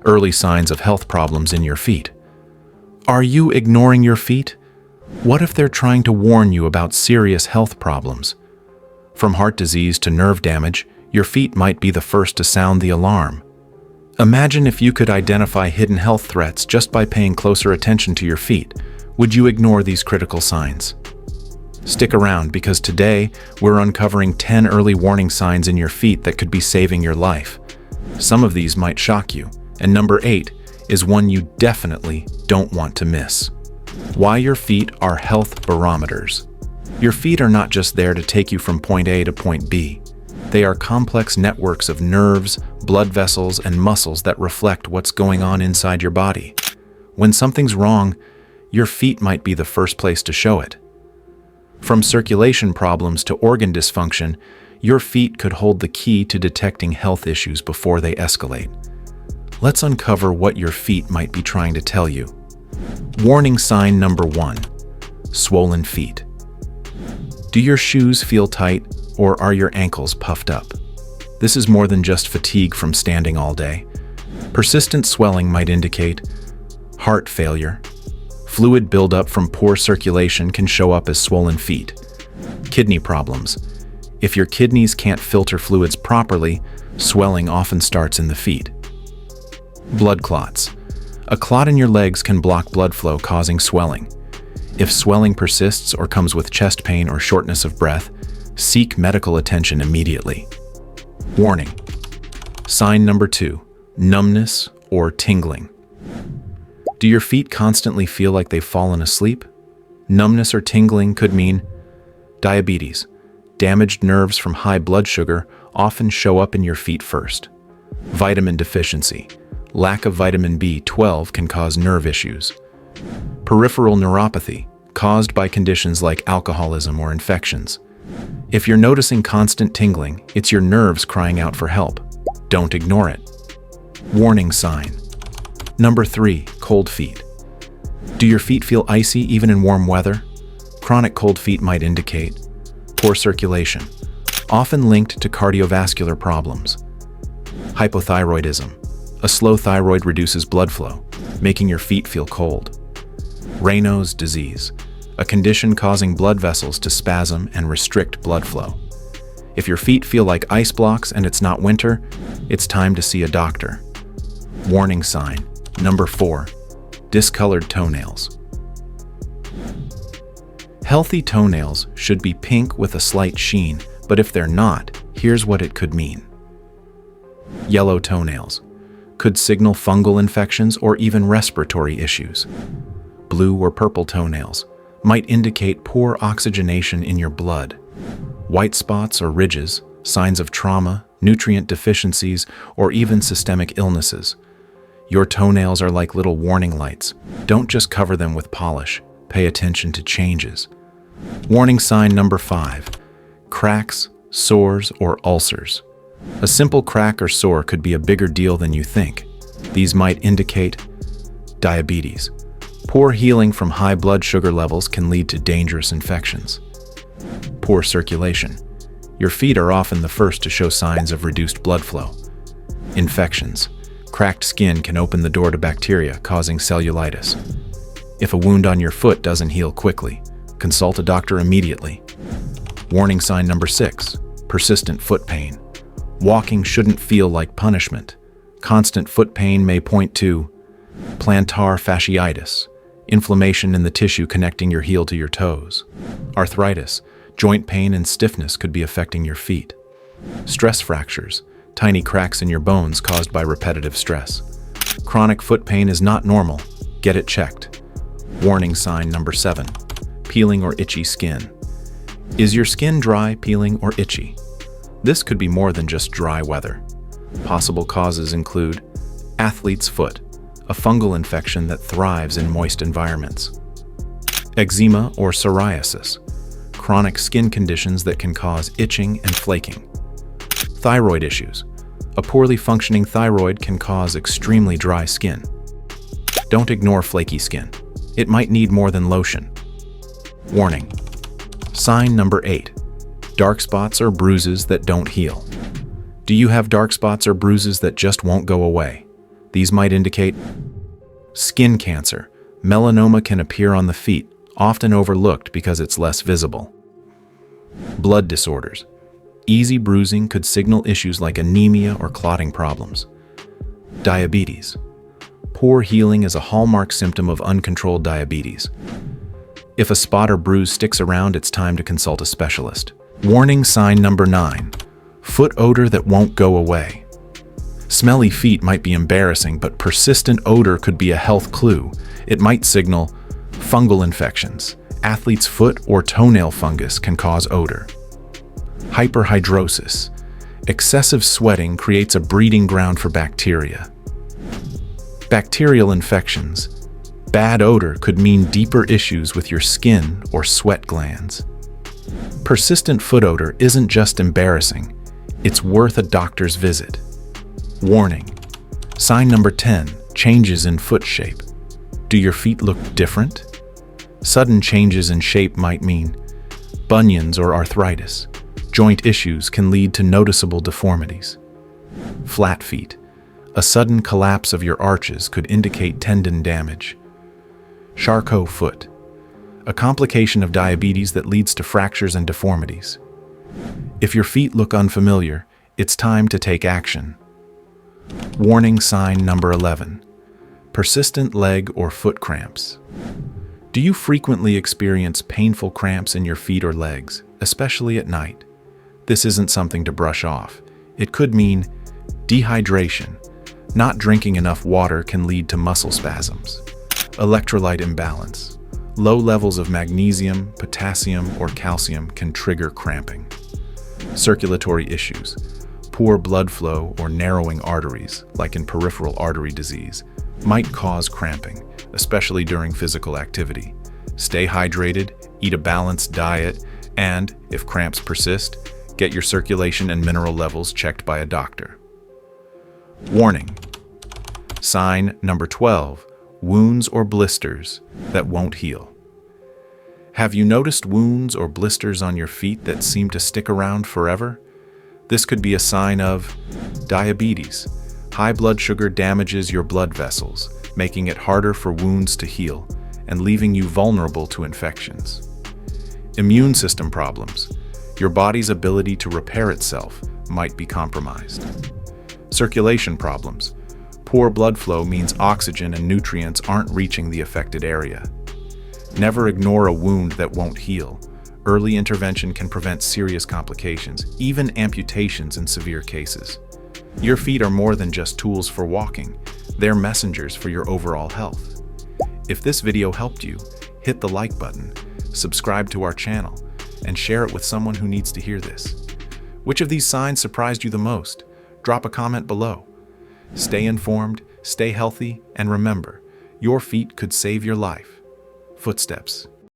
Early signs of health problems in your feet. Are you ignoring your feet? What if they're trying to warn you about serious health problems? From heart disease to nerve damage, your feet might be the first to sound the alarm. Imagine if you could identify hidden health threats just by paying closer attention to your feet. Would you ignore these critical signs? Stick around because today we're uncovering 10 early warning signs in your feet that could be saving your life. Some of these might shock you, and number 8 is one you definitely don't want to miss. Why your feet are health barometers. Your feet are not just there to take you from point A to point B. They are complex networks of nerves, blood vessels, and muscles that reflect what's going on inside your body. When something's wrong, your feet might be the first place to show it. From circulation problems to organ dysfunction, your feet could hold the key to detecting health issues before they escalate. Let's uncover what your feet might be trying to tell you. Warning sign number 1. Swollen feet. Do your shoes feel tight, or are your ankles puffed up? This is more than just fatigue from standing all day. Persistent swelling might indicate heart failure. Fluid buildup from poor circulation can show up as swollen feet. Kidney problems. If your kidneys can't filter fluids properly, swelling often starts in the feet. Blood clots. A clot in your legs can block blood flow, causing swelling. If swelling persists or comes with chest pain or shortness of breath, seek medical attention immediately. Warning. Sign number 2. Numbness or tingling. Do your feet constantly feel like they've fallen asleep? Numbness or tingling could mean diabetes. Damaged nerves from high blood sugar often show up in your feet first. Vitamin deficiency. Lack of vitamin B12 can cause nerve issues. Peripheral neuropathy, caused by conditions like alcoholism or infections. If you're noticing constant tingling, it's your nerves crying out for help. Don't ignore it. Warning sign. Number 3, cold feet. Do your feet feel icy even in warm weather? Chronic cold feet might indicate poor circulation, often linked to cardiovascular problems. Hypothyroidism. A slow thyroid reduces blood flow, making your feet feel cold. Raynaud's disease. A condition causing blood vessels to spasm and restrict blood flow. If your feet feel like ice blocks and it's not winter, it's time to see a doctor. Warning sign. Number 4. Discolored toenails. Healthy toenails should be pink with a slight sheen, but if they're not, here's what it could mean. Yellow toenails. Could signal fungal infections or even respiratory issues. Blue or purple toenails might indicate poor oxygenation in your blood. White spots or ridges, signs of trauma, nutrient deficiencies, or even systemic illnesses. Your toenails are like little warning lights. Don't just cover them with polish. Pay attention to changes. Warning sign number 5. Cracks, sores, or ulcers. A simple crack or sore could be a bigger deal than you think. These might indicate diabetes. Poor healing from high blood sugar levels can lead to dangerous infections. Poor circulation. Your feet are often the first to show signs of reduced blood flow. Infections. Cracked skin can open the door to bacteria, causing cellulitis. If a wound on your foot doesn't heal quickly, consult a doctor immediately. Warning sign number 6. Persistent foot pain. Walking shouldn't feel like punishment. Constant foot pain may point to plantar fasciitis, inflammation in the tissue connecting your heel to your toes. Arthritis, joint pain and stiffness could be affecting your feet. Stress fractures, tiny cracks in your bones caused by repetitive stress. Chronic foot pain is not normal. Get it checked. Warning sign number 7. Peeling or itchy skin. Is your skin dry, peeling, or itchy? This could be more than just dry weather. Possible causes include athlete's foot, a fungal infection that thrives in moist environments. Eczema or psoriasis, chronic skin conditions that can cause itching and flaking. Thyroid issues, a poorly functioning thyroid can cause extremely dry skin. Don't ignore flaky skin. It might need more than lotion. Warning. Sign number 8. Dark spots or bruises that don't heal. Do you have dark spots or bruises that just won't go away? These might indicate skin cancer. Melanoma can appear on the feet, often overlooked because it's less visible. Blood disorders. Easy bruising could signal issues like anemia or clotting problems. Diabetes. Poor healing is a hallmark symptom of uncontrolled diabetes. If a spot or bruise sticks around, it's time to consult a specialist. Warning sign number 9. Foot odor that won't go away. Smelly feet might be embarrassing, but persistent odor could be a health clue. It might signal fungal infections. Athlete's foot or toenail fungus can cause odor. Hyperhidrosis. Excessive sweating creates a breeding ground for bacteria. Bacterial infections. Bad odor could mean deeper issues with your skin or sweat glands. Persistent foot odor isn't just embarrassing, it's worth a doctor's visit. Warning. Sign number 10. Changes in foot shape. Do your feet look different? Sudden changes in shape might mean bunions or arthritis. Joint issues can lead to noticeable deformities. Flat feet. A sudden collapse of your arches could indicate tendon damage. Charcot foot. A complication of diabetes that leads to fractures and deformities. If your feet look unfamiliar, it's time to take action. Warning sign number 11. Persistent leg or foot cramps. Do you frequently experience painful cramps in your feet or legs, especially at night? This isn't something to brush off. It could mean dehydration. Not drinking enough water can lead to muscle spasms. Electrolyte imbalance. Low levels of magnesium, potassium, or calcium can trigger cramping. Circulatory issues. Poor blood flow or narrowing arteries, like in peripheral artery disease, might cause cramping, especially during physical activity. Stay hydrated, eat a balanced diet, and, if cramps persist, get your circulation and mineral levels checked by a doctor. Warning. Sign number 12. Wounds or blisters that won't heal. Have you noticed wounds or blisters on your feet that seem to stick around forever? This could be a sign of diabetes. High blood sugar damages your blood vessels, making it harder for wounds to heal and leaving you vulnerable to infections. Immune system problems. Your body's ability to repair itself might be compromised. Circulation problems. Poor blood flow means oxygen and nutrients aren't reaching the affected area. Never ignore a wound that won't heal. Early intervention can prevent serious complications, even amputations in severe cases. Your feet are more than just tools for walking. They're messengers for your overall health. If this video helped you, hit the like button, subscribe to our channel, and share it with someone who needs to hear this. Which of these signs surprised you the most? Drop a comment below. Stay informed, stay healthy, and remember, your feet could save your life. Footsteps.